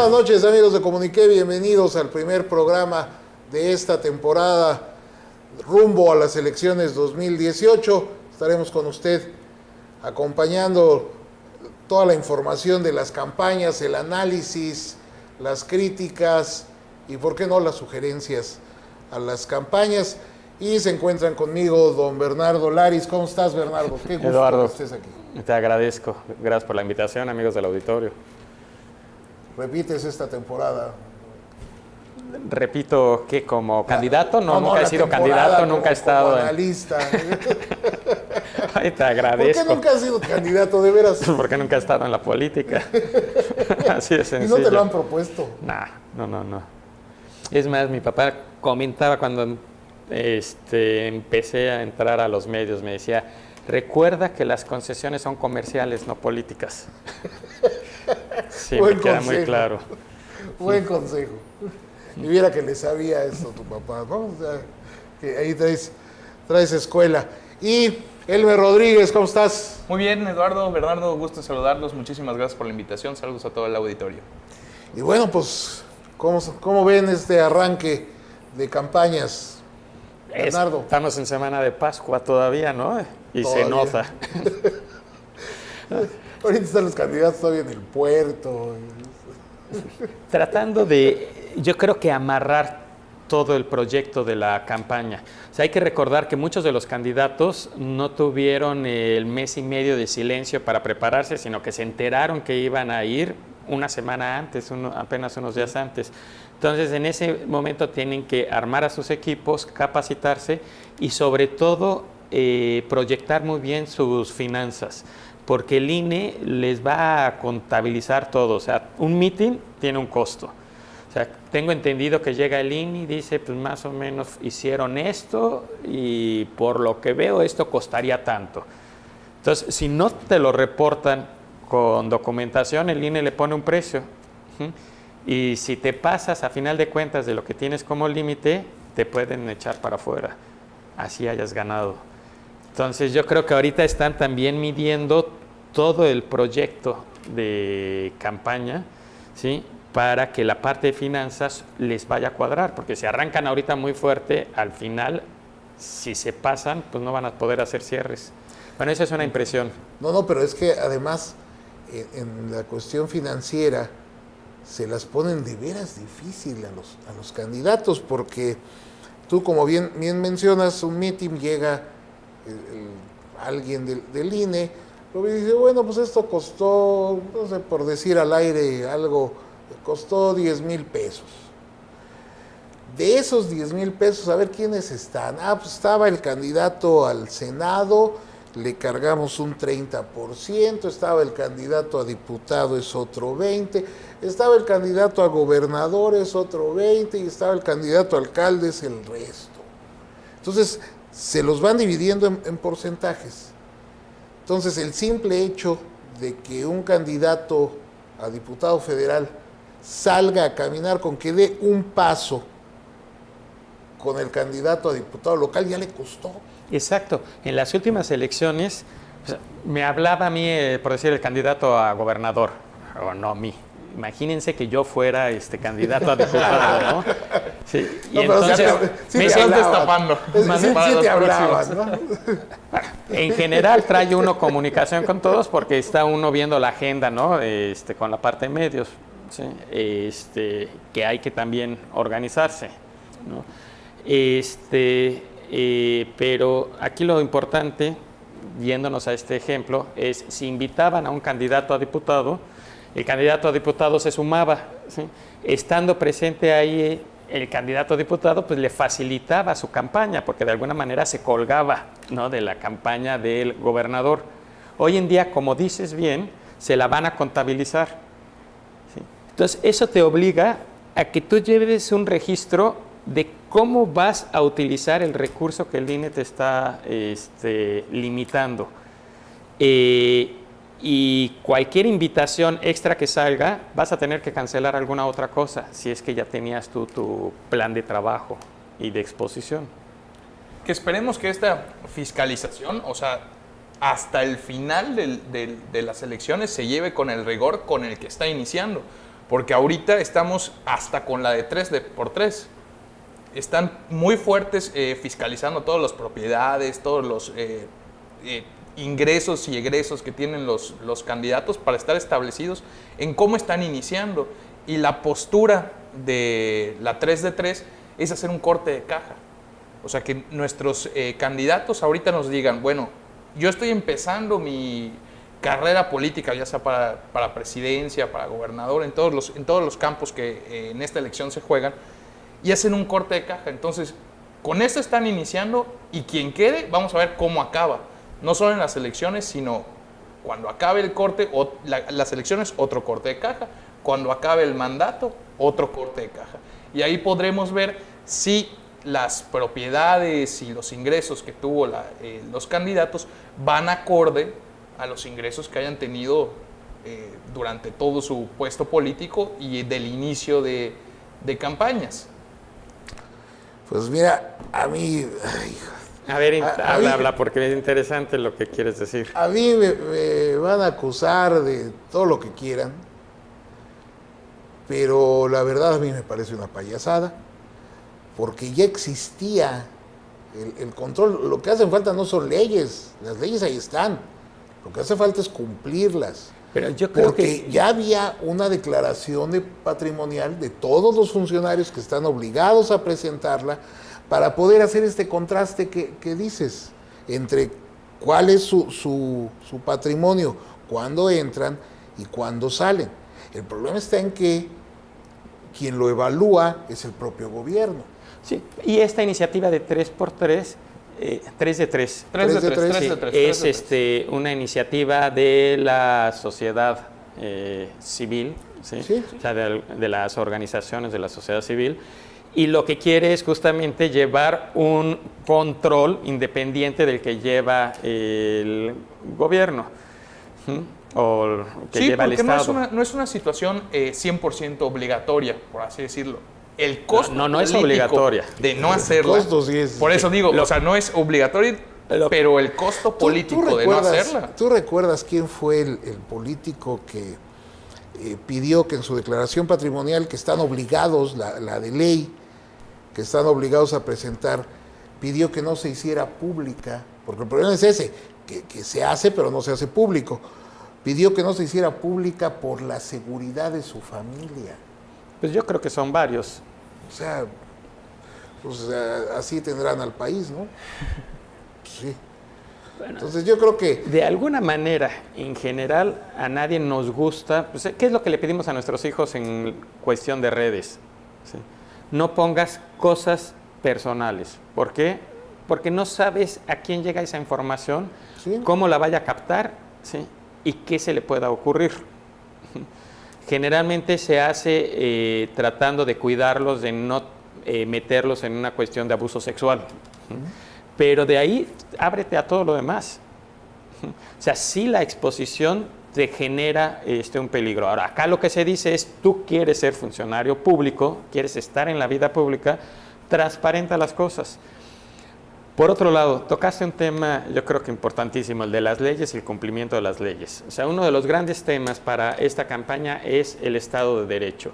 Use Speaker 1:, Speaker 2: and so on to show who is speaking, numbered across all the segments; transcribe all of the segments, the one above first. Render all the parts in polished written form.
Speaker 1: buenas noches, amigos de Comuniqué. Bienvenidos al primer programa de esta temporada rumbo a las elecciones 2018. Estaremos con usted acompañando toda la información de las campañas, el análisis, las críticas y, por qué no, las sugerencias a las campañas. Y se encuentran conmigo don Bernardo Laris. ¿Cómo estás, Bernardo? Qué gusto
Speaker 2: Eduardo,
Speaker 1: que estés aquí.
Speaker 2: Te agradezco. Gracias por la invitación, amigos del auditorio.
Speaker 1: ¿Repites esta temporada?
Speaker 2: Repito que como candidato, nunca he sido candidato, nunca he estado
Speaker 1: como analista.
Speaker 2: Ay, te agradezco.
Speaker 1: ¿Por qué nunca has sido candidato, de veras?
Speaker 2: Porque nunca he estado en la política. Así de sencillo.
Speaker 1: ¿Y no te lo han propuesto?
Speaker 2: No. Es más, mi papá comentaba cuando empecé a entrar a los medios, me decía, recuerda que las concesiones son comerciales, no políticas. Sí, me queda muy claro.
Speaker 1: Buen consejo. Y viera que le sabía eso a tu papá, ¿no? O sea, que ahí traes escuela. Y Elmer Rodríguez, ¿cómo estás?
Speaker 3: Muy bien, Eduardo, Bernardo, gusto en saludarlos. Muchísimas gracias por la invitación. Saludos a todo el auditorio.
Speaker 1: Y bueno, pues, ¿cómo ven este arranque de campañas, Bernardo?
Speaker 2: Estamos en semana de Pascua todavía, ¿no? Y todavía se nota.
Speaker 1: Ahorita están los candidatos todavía en el puerto.
Speaker 2: Tratando de, yo creo que amarrar todo el proyecto de la campaña. O sea, hay que recordar que muchos de los candidatos no tuvieron el mes y medio de silencio para prepararse, sino que se enteraron que iban a ir una semana antes, apenas unos días antes. Entonces, en ese momento tienen que armar a sus equipos, capacitarse y sobre todo proyectar muy bien sus finanzas, porque el INE les va a contabilizar todo. O sea, un meeting tiene un costo. O sea, tengo entendido que llega el INE y dice, pues más o menos hicieron esto y por lo que veo esto costaría tanto. Entonces, si no te lo reportan con documentación, el INE le pone un precio. Y si te pasas a final de cuentas de lo que tienes como límite, te pueden echar para afuera, así hayas ganado. Entonces yo creo que ahorita están también midiendo todo el proyecto de campaña, ¿sí?, para que la parte de finanzas les vaya a cuadrar, porque si arrancan ahorita muy fuerte, al final, si se pasan, pues no van a poder hacer cierres. Bueno, esa es una impresión.
Speaker 1: No, pero es que además en la cuestión financiera se las ponen de veras difícil a los candidatos, porque tú, como bien mencionas, un meeting llega alguien del INE, y dice, bueno, pues esto costó, no sé, por decir al aire algo, costó 10,000 pesos. De esos 10,000 pesos, a ver quiénes están. Pues estaba el candidato al Senado, le cargamos un 30%, estaba el candidato a diputado, es otro 20%, estaba el candidato a gobernador, es otro 20%, y estaba el candidato a alcalde, es el resto. Entonces, se los van dividiendo en porcentajes. Entonces, el simple hecho de que un candidato a diputado federal salga a caminar con que dé un paso con el candidato a diputado local ya le costó.
Speaker 2: Exacto. En las últimas elecciones, o sea, me hablaba a mí, por decir, el candidato a gobernador, o no a mí. Imagínense que yo fuera candidato a diputado, ¿no? Sí. Y
Speaker 1: no,
Speaker 2: entonces
Speaker 3: me estás destapando.
Speaker 1: Sí te hablabas, ¿no?
Speaker 2: En general trae uno comunicación con todos porque está uno viendo la agenda, ¿no? Con la parte de medios, ¿sí? Que hay que también organizarse, ¿no? Pero aquí lo importante, yéndonos a este ejemplo, es si invitaban a un candidato a diputado, el candidato a diputado se sumaba, ¿sí? Estando presente ahí el candidato a diputado, pues le facilitaba su campaña, porque de alguna manera se colgaba, ¿no?, de la campaña del gobernador. Hoy en día, como dices bien, se la van a contabilizar, ¿sí? Entonces, eso te obliga a que tú lleves un registro de cómo vas a utilizar el recurso que el INE te está limitando. Y cualquier invitación extra que salga, vas a tener que cancelar alguna otra cosa, si es que ya tenías tú tu plan de trabajo y de exposición.
Speaker 3: Que esperemos que esta fiscalización, o sea, hasta el final de las elecciones se lleve con el rigor con el que está iniciando. porque ahorita estamos hasta con la de 3x3. Están muy fuertes fiscalizando todas las propiedades, todos los ingresos y egresos que tienen los candidatos para estar establecidos en cómo están iniciando. Y la postura de la 3 de 3 es hacer un corte de caja. O sea, que nuestros candidatos ahorita nos digan, bueno, yo estoy empezando mi carrera política, ya sea para presidencia, para gobernador, en todos los campos que en esta elección se juegan, y hacen un corte de caja. Entonces, con esto están iniciando, y quien quede, vamos a ver cómo acaba. No solo en las elecciones, sino cuando acabe el corte, las elecciones, otro corte de caja. Cuando acabe el mandato, otro corte de caja. Y ahí podremos ver si las propiedades y los ingresos que tuvo los candidatos van acorde a los ingresos que hayan tenido durante todo su puesto político y del inicio de campañas.
Speaker 1: Pues mira, a mí...
Speaker 2: A ver, habla, porque es interesante lo que quieres decir.
Speaker 1: A mí me van a acusar de todo lo que quieran, pero la verdad a mí me parece una payasada, porque ya existía el control. Lo que hacen falta no son leyes, las leyes ahí están, lo que hace falta es cumplirlas.
Speaker 2: Pero yo creo
Speaker 1: porque ya había una declaración patrimonial de todos los funcionarios que están obligados a presentarla para poder hacer este contraste que dices entre cuál es su patrimonio, cuándo entran y cuándo salen. El problema está en que quien lo evalúa es el propio gobierno.
Speaker 2: Sí, y esta iniciativa de 3x3, 3 de 3.
Speaker 3: 3 de 3,
Speaker 2: Sí,
Speaker 3: 3 de 3.
Speaker 2: es una iniciativa de la sociedad civil, ¿sí?
Speaker 1: Sí.
Speaker 2: O sea, de las organizaciones de la sociedad civil, y lo que quiere es justamente llevar un control independiente del que lleva el gobierno, ¿sí? O que lleva el Estado.
Speaker 3: No es una situación 100% obligatoria, por así decirlo. El costo
Speaker 2: no es obligatoria
Speaker 3: de no hacerla.
Speaker 1: Costo, sí es,
Speaker 3: por eso digo, o sea, no es obligatorio, pero el costo político de no hacerla.
Speaker 1: ¿Tú recuerdas quién fue el político que pidió que en su declaración patrimonial, que están obligados, la de ley, que están obligados a presentar, pidió que no se hiciera pública? Porque el problema es ese, que se hace pero no se hace público. Pidió que no se hiciera pública por la seguridad de su familia.
Speaker 2: Pues yo creo que son varios.
Speaker 1: O sea, pues así tendrán al país, ¿no? Sí.
Speaker 2: Bueno,
Speaker 1: entonces yo creo que...
Speaker 2: De alguna manera, en general, a nadie nos gusta. Pues, ¿qué es lo que le pedimos a nuestros hijos en cuestión de redes? ¿Sí? No pongas cosas personales. ¿Por qué? Porque no sabes a quién llega esa información,
Speaker 1: ¿sí?
Speaker 2: Cómo la vaya a captar, ¿sí? Y qué se le pueda ocurrir. Generalmente se hace tratando de cuidarlos, de no meterlos en una cuestión de abuso sexual. Pero de ahí, ábrete a todo lo demás. O sea, sí, la exposición te genera un peligro. Ahora, acá lo que se dice es, tú quieres ser funcionario público, quieres estar en la vida pública, transparenta las cosas. Por otro lado, tocaste un tema, yo creo que importantísimo, el de las leyes y el cumplimiento de las leyes. O sea, uno de los grandes temas para esta campaña es el Estado de Derecho.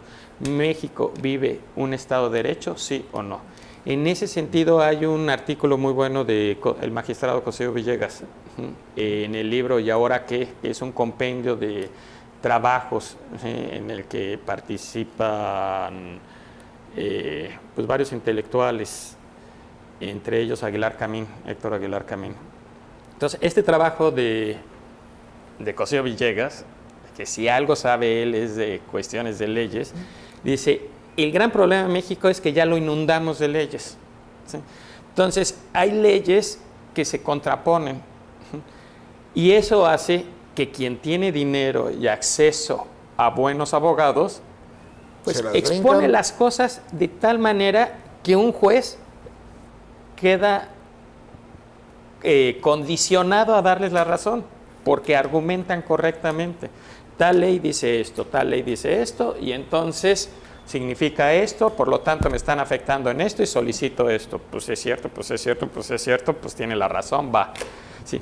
Speaker 2: ¿México vive un Estado de Derecho, sí o no? En ese sentido, hay un artículo muy bueno del magistrado Cosío Villegas en el libro ¿Y ahora qué?, que es un compendio de trabajos en el que participan pues varios intelectuales, entre ellos Héctor Aguilar Camín. Entonces, este trabajo de Cosío Villegas, que si algo sabe él es de cuestiones de leyes, dice, el gran problema en México es que ya lo inundamos de leyes, ¿sí? Entonces, hay leyes que se contraponen, y eso hace que quien tiene dinero y acceso a buenos abogados, pues expone las cosas de tal manera que un juez queda condicionado a darles la razón, porque argumentan correctamente. Tal ley dice esto, tal ley dice esto, y entonces significa esto, por lo tanto me están afectando en esto y solicito esto. Pues es cierto, pues es cierto, pues es cierto, pues tiene la razón, va. Sí.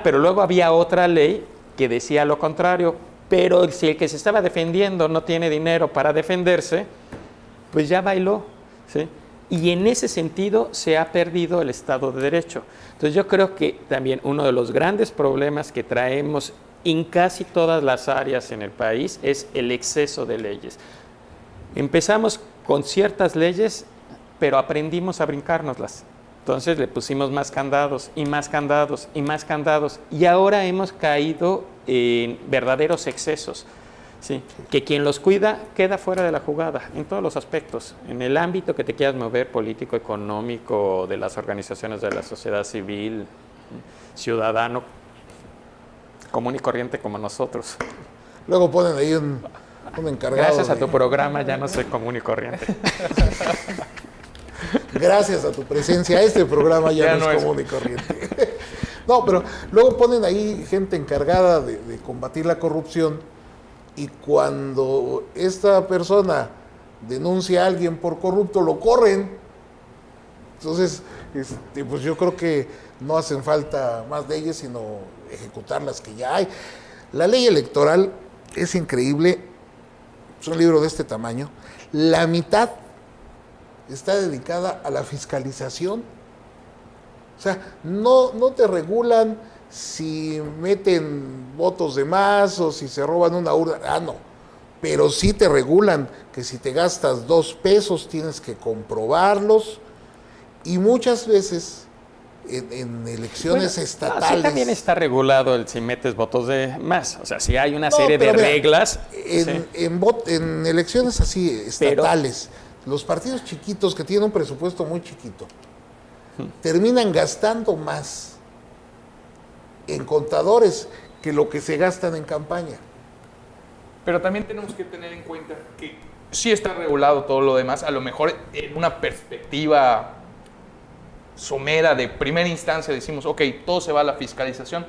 Speaker 2: Pero luego había otra ley que decía lo contrario, Pero si el que se estaba defendiendo no tiene dinero para defenderse, pues ya bailó, ¿sí? Y en ese sentido se ha perdido el Estado de Derecho. Entonces yo creo que también uno de los grandes problemas que traemos en casi todas las áreas en el país es el exceso de leyes. Empezamos con ciertas leyes, pero aprendimos a brincárnoslas. Entonces le pusimos más candados y más candados y más candados. Y ahora hemos caído en verdaderos excesos. Sí, que quien los cuida queda fuera de la jugada en todos los aspectos, en el ámbito que te quieras mover, político, económico, de las organizaciones de la sociedad civil, ciudadano, común y corriente como nosotros.
Speaker 1: Luego ponen ahí un encargado.
Speaker 2: Gracias a tu programa ya no soy común y corriente.
Speaker 1: Gracias a tu presencia, este programa ya no es común y corriente. No, pero luego ponen ahí gente encargada de combatir la corrupción. Y cuando esta persona denuncia a alguien por corrupto, lo corren. Entonces, pues yo creo que no hacen falta más leyes, sino ejecutar las que ya hay. La ley electoral es increíble. Es un libro de este tamaño. La mitad está dedicada a la fiscalización. O sea, no te regulan si meten votos de más o si se roban una urna, no, pero sí te regulan que si te gastas 2 pesos tienes que comprobarlos, y muchas veces en elecciones estatales...
Speaker 2: Sí, también está regulado el si metes votos de más, o sea, si hay una serie de reglas...
Speaker 1: En elecciones así estatales, los partidos chiquitos que tienen un presupuesto muy chiquito, terminan gastando más en contadores que lo que se gastan en campaña.
Speaker 3: Pero también tenemos que tener en cuenta que sí está regulado todo lo demás, a lo mejor en una perspectiva somera de primera instancia decimos, ok, todo se va a la fiscalización,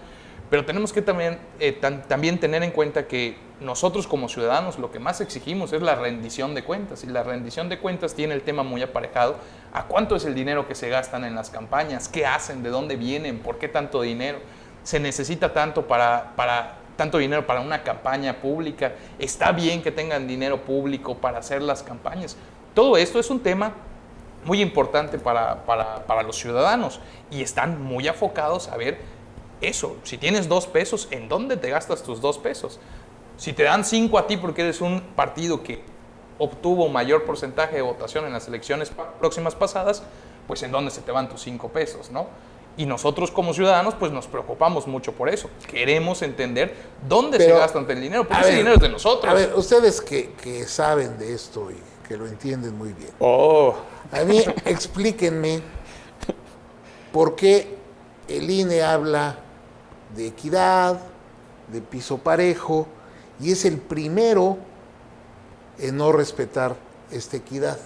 Speaker 3: pero tenemos que también tener en cuenta que nosotros como ciudadanos lo que más exigimos es la rendición de cuentas, y la rendición de cuentas tiene el tema muy aparejado a cuánto es el dinero que se gastan en las campañas, qué hacen, de dónde vienen, por qué tanto dinero. Se necesita tanto tanto dinero para una campaña pública, está bien que tengan dinero público para hacer las campañas. Todo esto es un tema muy importante para los ciudadanos, y están muy enfocados a ver eso. Si tienes 2 pesos, ¿en dónde te gastas tus 2 pesos? Si te dan 5 a ti porque eres un partido que obtuvo mayor porcentaje de votación en las elecciones próximas pasadas, pues ¿en dónde se te van tus 5 pesos, no? Y nosotros como ciudadanos pues nos preocupamos mucho por eso. Queremos entender dónde se gasta el dinero, porque ese dinero es de nosotros.
Speaker 1: A ver, ustedes que saben de esto y que lo entienden muy bien. A mí explíquenme por qué el INE habla de equidad, de piso parejo, y es el primero en no respetar esta equidad.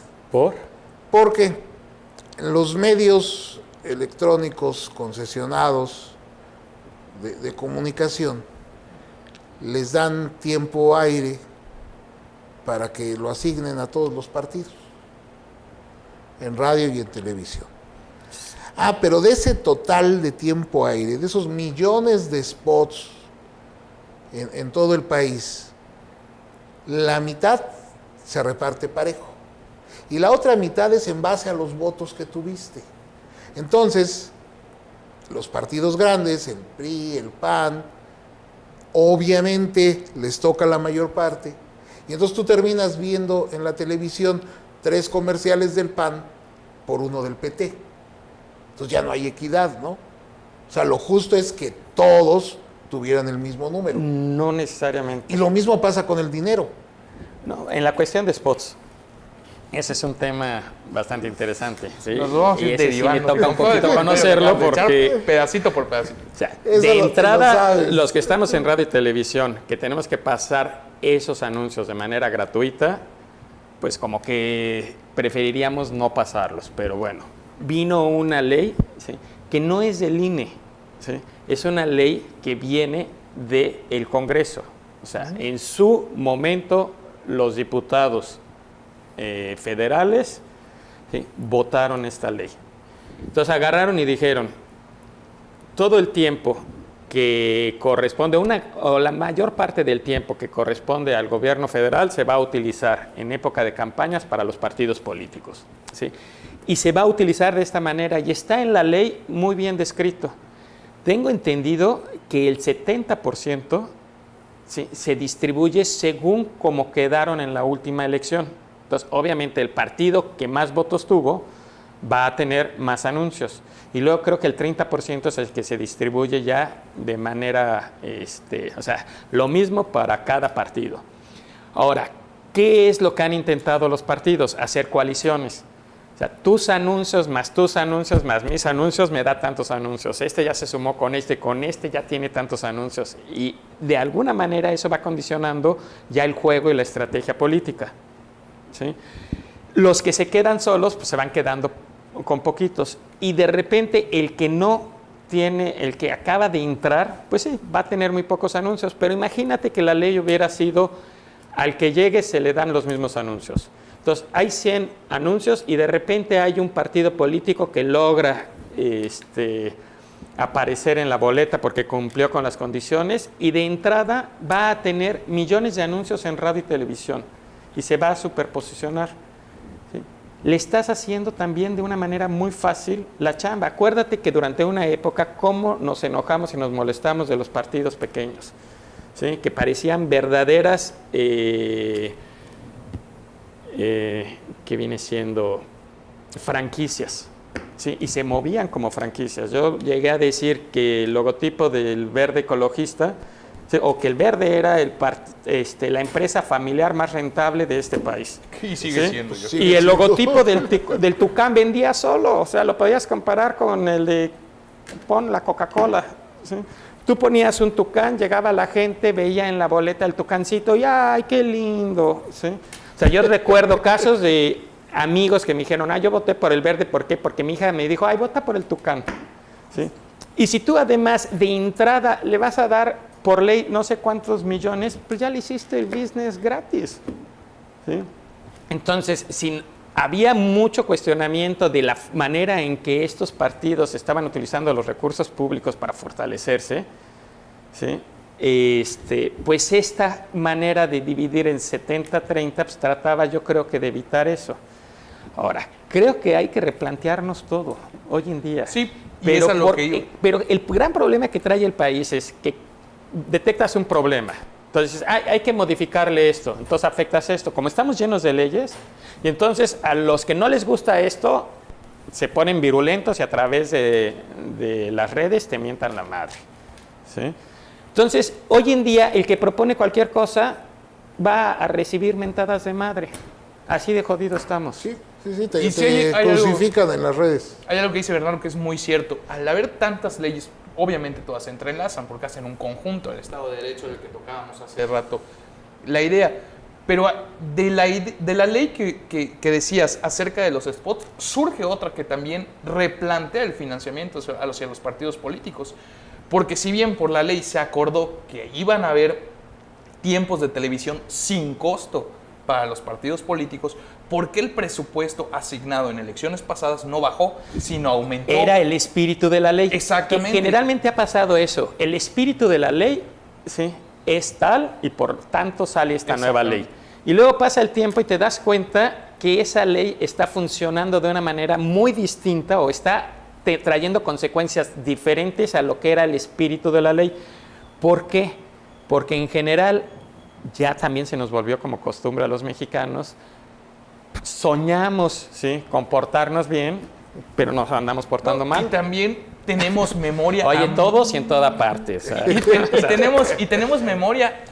Speaker 1: Porque los medios electrónicos concesionados de comunicación les dan tiempo aire para que lo asignen a todos los partidos, en radio y en televisión. Pero de ese total de tiempo aire, de esos millones de spots en todo el país, la mitad se reparte parejo y la otra mitad es en base a los votos que tuviste. Entonces, los partidos grandes, el PRI, el PAN, obviamente les toca la mayor parte, y entonces tú terminas viendo en la televisión 3 comerciales del PAN por 1 del PT. Entonces ya no hay equidad, ¿no? O sea, lo justo es que todos tuvieran el mismo número.
Speaker 2: No necesariamente.
Speaker 1: Y lo mismo pasa con el dinero.
Speaker 2: No, en la cuestión de spots, ese es un tema bastante interesante, ¿sí?
Speaker 3: Nos vamos a ir derivando.
Speaker 2: Sí me toca un poquito conocerlo porque...
Speaker 3: Pedacito por pedacito.
Speaker 2: O sea,
Speaker 1: Eso
Speaker 2: de
Speaker 1: lo
Speaker 2: entrada,
Speaker 1: sabes.
Speaker 2: los que estamos en radio y televisión, que tenemos que pasar esos anuncios de manera gratuita, pues como que preferiríamos no pasarlos. Pero bueno, vino una ley, ¿sí?, que no es del INE, ¿sí?, es una ley que viene del Congreso. O sea, en su momento los diputados federales, ¿sí?, votaron esta ley. Entonces agarraron y dijeron, todo el tiempo que corresponde, o la mayor parte del tiempo que corresponde al gobierno federal se va a utilizar en época de campañas para los partidos políticos, ¿sí? Y se va a utilizar de esta manera y está en la ley muy bien descrito. Tengo entendido que el 70%, ¿sí?, se distribuye según cómo quedaron en la última elección. Entonces, obviamente, el partido que más votos tuvo va a tener más anuncios. Y luego creo que el 30% es el que se distribuye ya de manera, o sea, lo mismo para cada partido. Ahora, ¿qué es lo que han intentado los partidos? Hacer coaliciones. O sea, tus anuncios más mis anuncios me da tantos anuncios. Este ya se sumó con este ya tiene tantos anuncios. Y de alguna manera eso va condicionando ya el juego y la estrategia política, ¿sí? Los que se quedan solos, pues se van quedando con poquitos. Y de repente el que no tiene, el que acaba de entrar, pues sí, va a tener muy pocos anuncios. Pero imagínate que la ley hubiera sido, al que llegue se le dan los mismos anuncios. Entonces, hay 100 anuncios y de repente hay un partido político que logra aparecer en la boleta porque cumplió con las condiciones y de entrada va a tener millones de anuncios en radio y televisión y se va a superposicionar, ¿sí? Le estás haciendo también de una manera muy fácil la chamba. Acuérdate que durante una época cómo nos enojamos y nos molestamos de los partidos pequeños, ¿sí? Que parecían verdaderas... que viene siendo franquicias, ¿sí? Y se movían como franquicias. Yo llegué a decir que el logotipo del Verde Ecologista, ¿sí?, o que el Verde era la empresa familiar más rentable de este país.
Speaker 3: Y sigue
Speaker 2: ¿sí?
Speaker 3: siendo.
Speaker 2: Y el logotipo del Tucán vendía solo, o sea, lo podías comparar con el de pon la Coca-Cola, ¿sí? Tú ponías un tucán, llegaba la gente, veía en la boleta el tucancito y ¡ay, qué lindo! ¿Sí? O sea, yo recuerdo casos de amigos que me dijeron, yo voté por el verde, ¿por qué? Porque mi hija me dijo, vota por el tucán, ¿sí? Y si tú además de entrada le vas a dar por ley no sé cuántos millones, pues ya le hiciste el business gratis, ¿sí? Entonces, había mucho cuestionamiento de la manera en que estos partidos estaban utilizando los recursos públicos para fortalecerse, ¿sí? Pues esta manera de dividir en 70-30 pues trataba, yo creo, que de evitar eso. Ahora, creo que hay que replantearnos todo hoy en día.
Speaker 3: Sí, pero
Speaker 2: el gran problema que trae el país es que detectas un problema. Entonces, hay que modificarle esto. Entonces, afectas esto. Como estamos llenos de leyes, y entonces a los que no les gusta esto, se ponen virulentos y a través de las redes te mientan la madre, ¿sí? Entonces, hoy en día, el que propone cualquier cosa va a recibir mentadas de madre. Así de jodido estamos.
Speaker 1: Sí, te crucifican en las redes.
Speaker 3: Hay algo que dice Bernardo que es muy cierto. Al haber tantas leyes, obviamente todas se entrelazan porque hacen un conjunto, el Estado de Derecho del que tocábamos hace rato, la idea. Pero de la ley que decías acerca de los spots, surge otra que también replantea el financiamiento hacia los partidos políticos. Porque si bien por la ley se acordó que iban a haber tiempos de televisión sin costo para los partidos políticos, ¿por qué el presupuesto asignado en elecciones pasadas no bajó, sino aumentó?
Speaker 2: Era el espíritu de la ley.
Speaker 3: Exactamente.
Speaker 2: Que generalmente ha pasado eso. El espíritu de la ley, ¿sí?, es tal y por tanto sale esta nueva ley. Y luego pasa el tiempo y te das cuenta que esa ley está funcionando de una manera muy distinta o está trayendo consecuencias diferentes a lo que era el espíritu de la ley. ¿Por qué? Porque en general ya también se nos volvió como costumbre a los mexicanos. Soñamos, ¿sí?, comportarnos bien, pero nos andamos portando mal.
Speaker 3: Y también tenemos memoria.
Speaker 2: Oye, todos y en toda parte. O sea.
Speaker 3: y tenemos memoria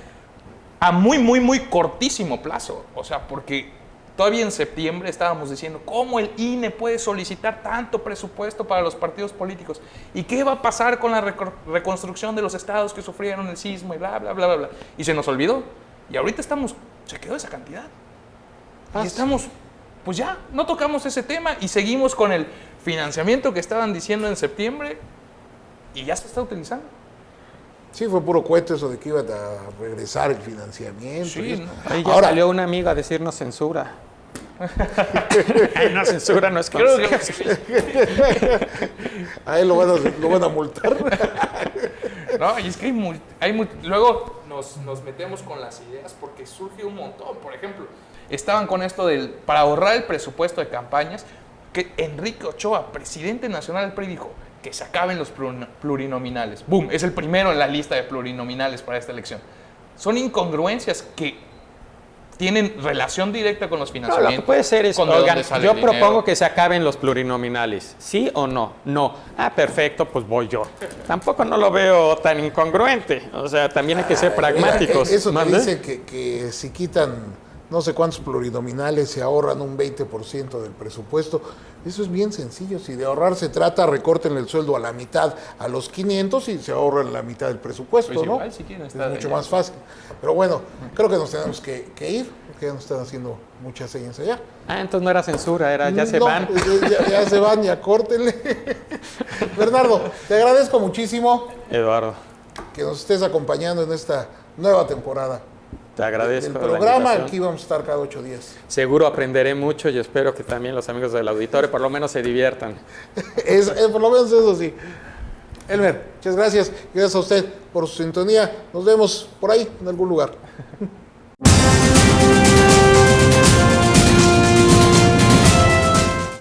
Speaker 3: a muy, muy, muy cortísimo plazo. O sea, porque todavía en septiembre estábamos diciendo cómo el INE puede solicitar tanto presupuesto para los partidos políticos y qué va a pasar con la reconstrucción de los estados que sufrieron el sismo y bla, bla, bla, bla, bla. Y se nos olvidó. Y ahorita se quedó esa cantidad. Y estamos, pues ya, no tocamos ese tema y seguimos con el financiamiento que estaban diciendo en septiembre y ya se está utilizando.
Speaker 1: Sí, fue puro cuento eso de que iba a regresar el financiamiento.
Speaker 3: Sí,
Speaker 2: ahí ya ahora salió un amigo a decirnos censura. No, censura no es consejo.
Speaker 1: A él lo van a multar.
Speaker 3: No, y es que luego nos metemos con las ideas porque surge un montón. Por ejemplo, estaban con esto para ahorrar el presupuesto de campañas, que Enrique Ochoa, presidente nacional del PRI, dijo que se acaben los plurinominales. ¡Boom! Es el primero en la lista de plurinominales para esta elección. Son incongruencias que tienen relación directa con los
Speaker 2: No,
Speaker 3: financiamientos.
Speaker 2: lo que puede ser es,
Speaker 3: con de
Speaker 2: oigan,
Speaker 3: dónde sale
Speaker 2: yo
Speaker 3: el dinero.
Speaker 2: propongo que se acaben los plurinominales. ¿Sí o no? No. Ah, perfecto, pues voy yo. Tampoco no lo veo tan incongruente. O sea, también hay que ser pragmáticos.
Speaker 1: Eso que
Speaker 2: ¿Mande?
Speaker 1: dice que si quitan no sé cuántos plurinominales se ahorran un 20% del presupuesto. Eso es bien sencillo. Si de ahorrar se trata, recorten el sueldo a la mitad, a los 500 y se ahorran la mitad del presupuesto,
Speaker 3: Pues
Speaker 1: ¿no?
Speaker 3: igual, si quieren,
Speaker 1: es
Speaker 3: está
Speaker 1: mucho
Speaker 3: allá.
Speaker 1: más fácil. Pero bueno, creo que nos tenemos que ir, porque ya nos están haciendo muchas señas allá.
Speaker 2: Ah, entonces no era censura, era ya se
Speaker 1: No,
Speaker 2: van.
Speaker 1: Ya se van, ya córtenle. Bernardo, te agradezco muchísimo
Speaker 2: Eduardo,
Speaker 1: que nos estés acompañando en esta nueva temporada
Speaker 2: te agradezco.
Speaker 1: del
Speaker 2: la
Speaker 1: programa.
Speaker 2: invitación.
Speaker 1: Aquí vamos a estar cada 8 días.
Speaker 2: Seguro aprenderé mucho y espero que también los amigos del auditorio por lo menos se diviertan.
Speaker 1: Por lo menos eso sí. Elmer, muchas gracias. Gracias a usted por su sintonía. Nos vemos por ahí, en algún lugar.